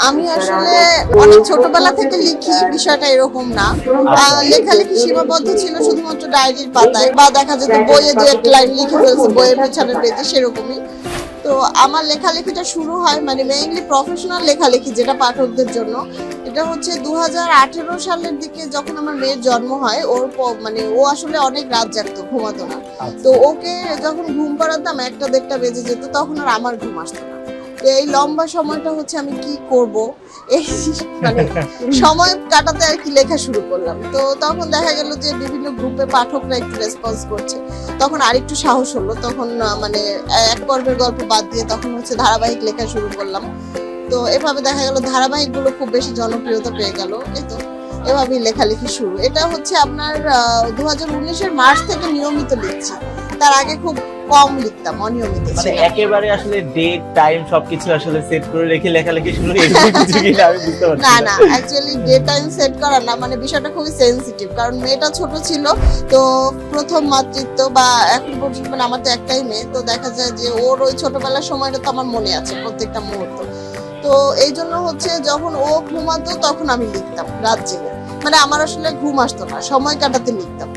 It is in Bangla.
আমি আসলে অনেক ছোটবেলা থেকে লিখি, বিষয়টা এরকম না। লেখালেখি সীমাবদ্ধ ছিল শুধুমাত্র ডায়েরির পাতায়, বা দেখা যেত বইয়ে যে এক লাইন লিখে ফেলছে বইয়ের পেছনের পেজে, সেরকমই। তো আমার লেখালেখিটা শুরু হয় মানে মেইনলি প্রফেশনাল লেখালেখি, যেটা পাঠকদের জন্য। এটা হচ্ছে 2018 সালের দিকে, যখন আমার মেয়ের জন্ম হয়। মানে ও আসলে অনেক রাত জাগতো, ঘুমাতো না। তো ওকে যখন ঘুম পাড়াতাম 1টা 1:30 বেজে যেত, তখন আর আমার ঘুম আসতো না। তো এই লম্বা সময়টা হচ্ছে আমি কি করব, এই মানে সময় কাটাতে আর কি লেখা শুরু করলাম। তো তখন দেখা গেল যে বিভিন্ন গ্রুপে পাঠকরা একটু রেসপন্স করছে, তখন আরেকটু সাহস হলো। তখন মানে এক পর্বের গল্প বাদ দিয়ে তখন হচ্ছে ধারাবাহিক লেখা শুরু করলাম। তো এভাবে দেখা গেল ধারাবাহিকগুলো খুব বেশি জনপ্রিয়তা পেয়ে গেল। এই তো এভাবেই লেখালেখি শুরু। এটা হচ্ছে আপনার 2019-এর মার্চ থেকে নিয়মিত লিখছি। তার আগে খুব কম লিখতাম, অনিয়মিত মানে ছিলাম। একেবারে আসলে ডেট টাইম সবকিছু আসলে সেট করে রেখে লেখালেখি শুরু, এরকম কিছু কিনা আমি বুঝতে পারছি না না। না, অ্যাকচুয়ালি ডে টাইম সেট করা না, মানে বিষয়টা খুবই সেনসিটিভ। কারণ মেয়েটা ছোট ছিল, তো প্রথম মাতৃত্ব বা এখন পর্যন্ত মানে আমার তো একটাই মেয়ে, তো দেখা যায় যে ওর ওই ছোটবেলার সময়টা তো আমার মনে আছে, প্রত্যেকটা মুহূর্ত। তো এই জন্য হচ্ছে যখন ও ঘুমাতো তখন আমি লিখতাম রাত জেগে। মানে আমার আসলে ঘুম আসতো না, সময় কাটাতে লিখতাম।